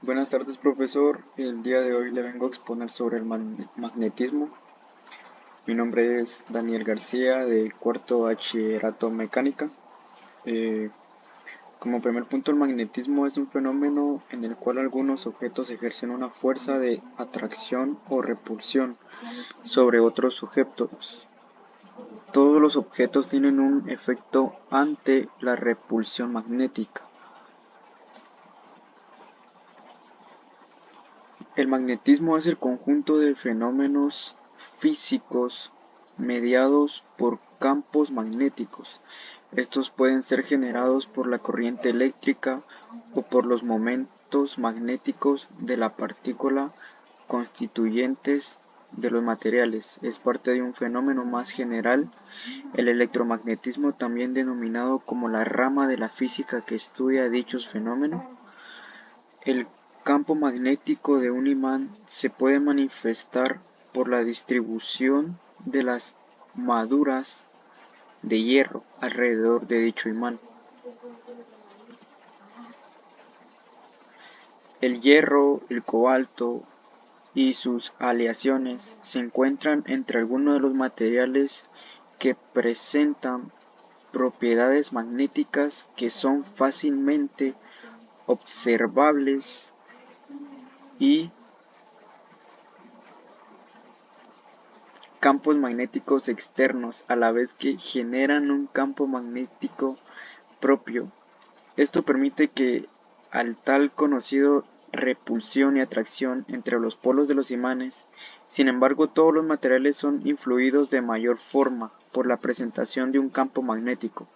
Buenas tardes, profesor. El día de hoy le vengo a exponer sobre el magnetismo. Mi nombre es Daniel García, de cuarto bachillerato mecánica. Eh, Como primer punto, el magnetismo es un fenómeno en el cual algunos objetos ejercen una fuerza de atracción o repulsión sobre otros sujetos. Todos los objetos tienen un efecto ante la repulsión magnética. El magnetismo es el conjunto de fenómenos físicos mediados por campos magnéticos. Estos pueden ser generados por la corriente eléctrica o por los momentos magnéticos de la partícula constituyentes de los materiales. Es parte de un fenómeno más general, el electromagnetismo, también denominado como la rama de la física que estudia dichos fenómenos. El campo magnético de un imán se puede manifestar por la distribución de las maduras de hierro alrededor de dicho imán. El hierro, el cobalto y sus aleaciones se encuentran entre algunos de los materiales que presentan propiedades magnéticas que son fácilmente observables y campos magnéticos externos, a la vez que generan un campo magnético propio. Esto permite que al tal conocido repulsión y atracción entre los polos de los imanes. Sin embargo, todos los materiales son influidos de mayor forma por la presentación de un campo magnético.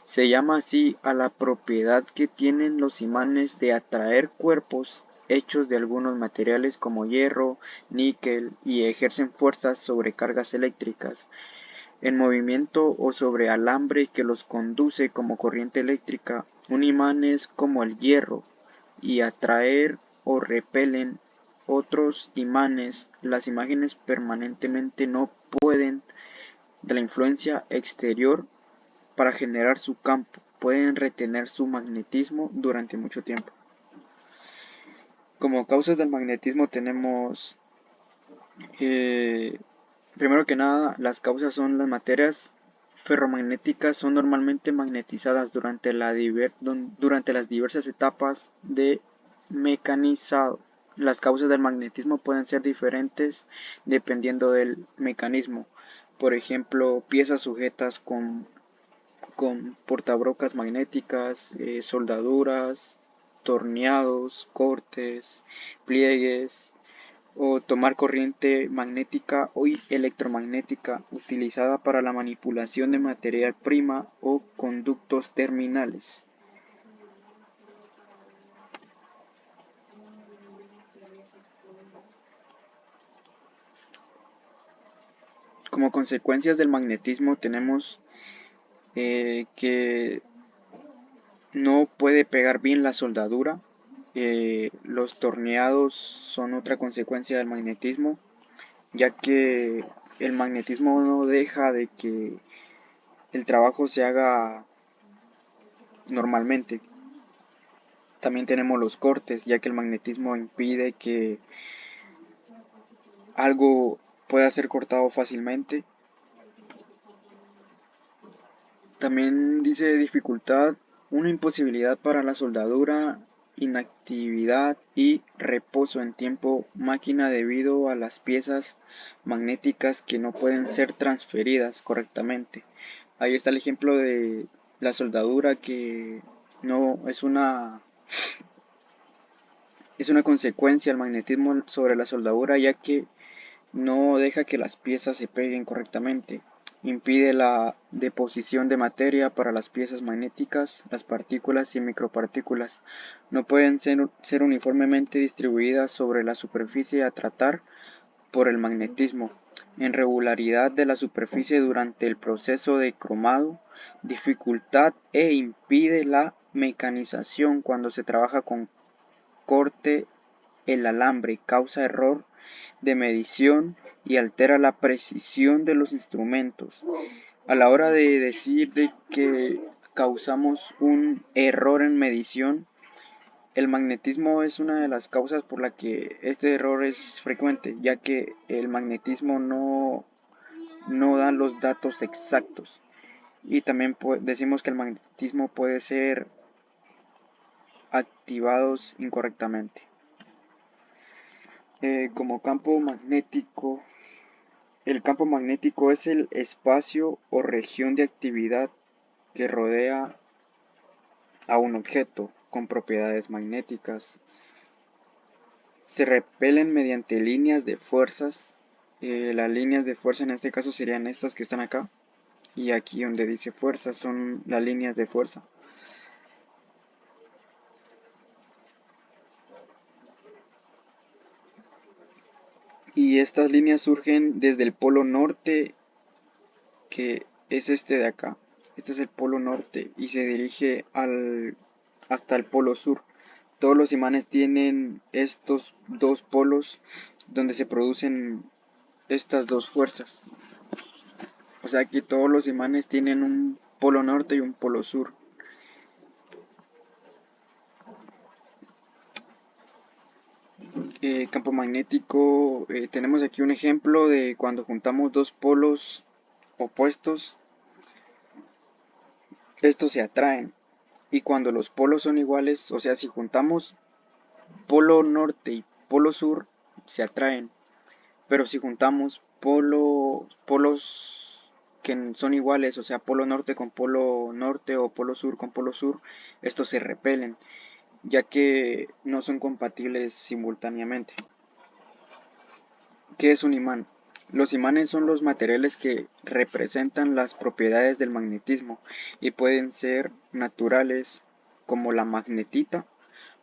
Se llama así a la propiedad que tienen los imanes de atraer cuerpos hechos de algunos materiales como hierro, níquel, y ejercen fuerzas sobre cargas eléctricas en movimiento o sobre alambre que los conduce como corriente eléctrica. Un imán es como el hierro y atraer o repelen otros imanes. Las imágenes permanentemente no pueden de la influencia exterior para generar su campo, pueden retener su magnetismo durante mucho tiempo. Como causas del magnetismo tenemos, primero que nada, las causas son las materias ferromagnéticas son normalmente magnetizadas durante las diversas etapas de mecanizado. Las causas del magnetismo pueden ser diferentes dependiendo del mecanismo. Por ejemplo, piezas sujetas con portabrocas magnéticas, soldaduras, torneados, cortes, pliegues, o tomar corriente magnética o electromagnética utilizada para la manipulación de materia prima o conductos terminales. Como consecuencias del magnetismo tenemos que no puede pegar bien la soldadura. Los torneados son otra consecuencia del magnetismo, ya que el magnetismo no deja de que el trabajo se haga normalmente. También tenemos los cortes, ya que el magnetismo impide que algo pueda ser cortado fácilmente. También dice dificultad, una imposibilidad para la soldadura, inactividad y reposo en tiempo máquina debido a las piezas magnéticas que no pueden ser transferidas correctamente. Ahí está el ejemplo de la soldadura, que no es una consecuencia del magnetismo sobre la soldadura, ya que no deja que las piezas se peguen correctamente. Impide la deposición de materia para las piezas magnéticas. Las partículas y micropartículas no pueden ser uniformemente distribuidas sobre la superficie a tratar por el magnetismo. Irregularidad de la superficie durante el proceso de cromado. Dificultad e impide la mecanización cuando se trabaja con corte el alambre, causa error de medición y altera la precisión de los instrumentos. A la hora de decir de que causamos un error en medición. El magnetismo es una de las causas por la que este error es frecuente, ya que el magnetismo no da los datos exactos. Y también decimos que el magnetismo puede ser activados incorrectamente. Como campo magnético, el campo magnético es el espacio o región de actividad que rodea a un objeto con propiedades magnéticas. Se repelen mediante líneas de fuerzas. Las líneas de fuerza en este caso serían estas que están acá. Y aquí donde dice fuerza son las líneas de fuerza. Y estas líneas surgen desde el polo norte, que es este de acá. Este es el polo norte y se dirige hasta el polo sur. Todos los imanes tienen estos dos polos donde se producen estas dos fuerzas. O sea que todos los imanes tienen un polo norte y un polo sur. Campo magnético, tenemos aquí un ejemplo de cuando juntamos dos polos opuestos, estos se atraen. Y cuando los polos son iguales, o sea, si juntamos polo norte y polo sur, se atraen. Pero si juntamos polos que son iguales, o sea, polo norte con polo norte o polo sur con polo sur, estos se repelen, ya que no son compatibles simultáneamente. ¿Qué es un imán? Los imanes son los materiales que representan las propiedades del magnetismo y pueden ser naturales, como la magnetita,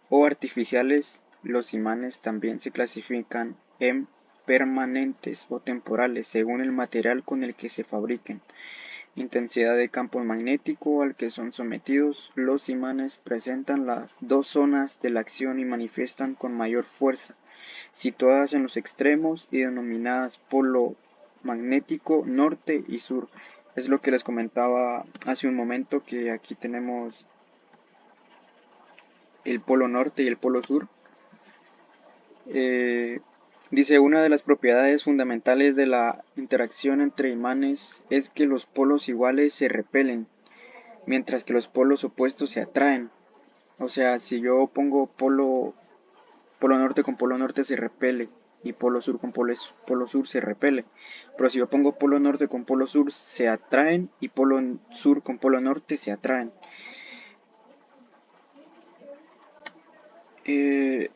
o artificiales. Los imanes también se clasifican en permanentes o temporales según el material con el que se fabriquen. Intensidad de campo magnético al que son sometidos. Los imanes presentan las dos zonas de la acción y manifiestan con mayor fuerza, situadas en los extremos y denominadas polo magnético norte y sur. Es lo que les comentaba hace un momento, que aquí tenemos el polo norte y el polo sur. Dice, una de las propiedades fundamentales de la interacción entre imanes es que los polos iguales se repelen, mientras que los polos opuestos se atraen. O sea, si yo pongo polo norte con polo norte se repele, y polo sur con polo sur se repele. Pero si yo pongo polo norte con polo sur se atraen, y polo sur con polo norte se atraen.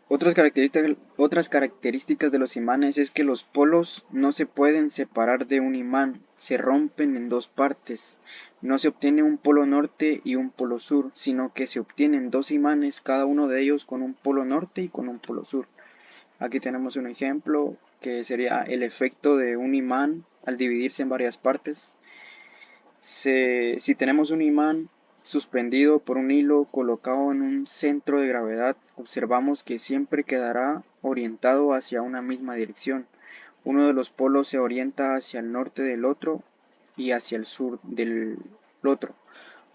Otras características de los imanes es que los polos no se pueden separar de un imán, se rompen en dos partes. No se obtiene un polo norte y un polo sur, sino que se obtienen dos imanes, cada uno de ellos con un polo norte y con un polo sur. Aquí tenemos un ejemplo que sería el efecto de un imán al dividirse en varias partes. Si tenemos un imán suspendido por un hilo colocado en un centro de gravedad, observamos que siempre quedará orientado hacia una misma dirección. Uno de los polos se orienta hacia el norte del otro y hacia el sur del otro,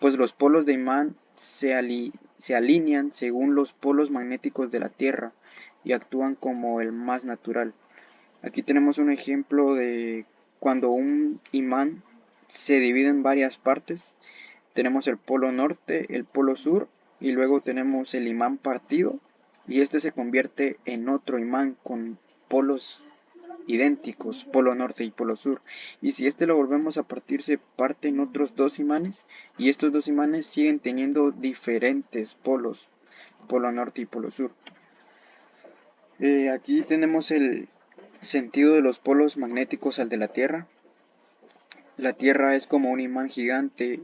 pues los polos de imán se alinean según los polos magnéticos de la Tierra y actúan como el más natural. Aquí tenemos un ejemplo de cuando un imán se divide en varias partes. Tenemos el polo norte, el polo sur, y luego tenemos el imán partido, y este se convierte en otro imán con polos idénticos, polo norte y polo sur. Y si este lo volvemos a partir, se parten otros dos imanes, y estos dos imanes siguen teniendo diferentes polos, polo norte y polo sur. Aquí tenemos el sentido de los polos magnéticos al de la Tierra. La Tierra es como un imán gigante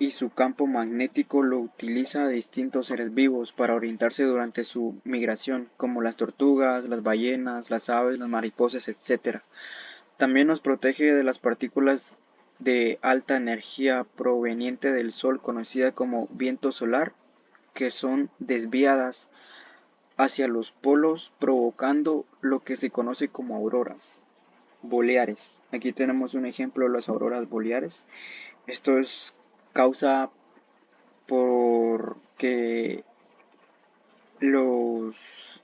y su campo magnético lo utiliza a distintos seres vivos para orientarse durante su migración, como las tortugas, las ballenas, las aves, las mariposas, etc. También nos protege de las partículas de alta energía proveniente del Sol, conocida como viento solar, que son desviadas hacia los polos, provocando lo que se conoce como auroras boreales. Aquí tenemos un ejemplo de las auroras boreales. Esto es causa porque los,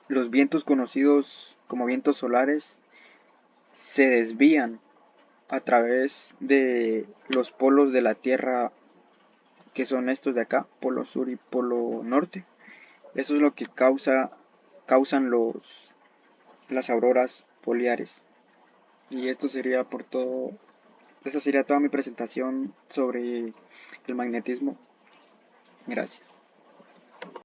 los vientos conocidos como vientos solares se desvían a través de los polos de la Tierra, que son estos de acá, polo sur y polo norte. Eso es lo que causan las auroras boreales. Y esto sería por todo. Esta sería toda mi presentación sobre el magnetismo. Gracias.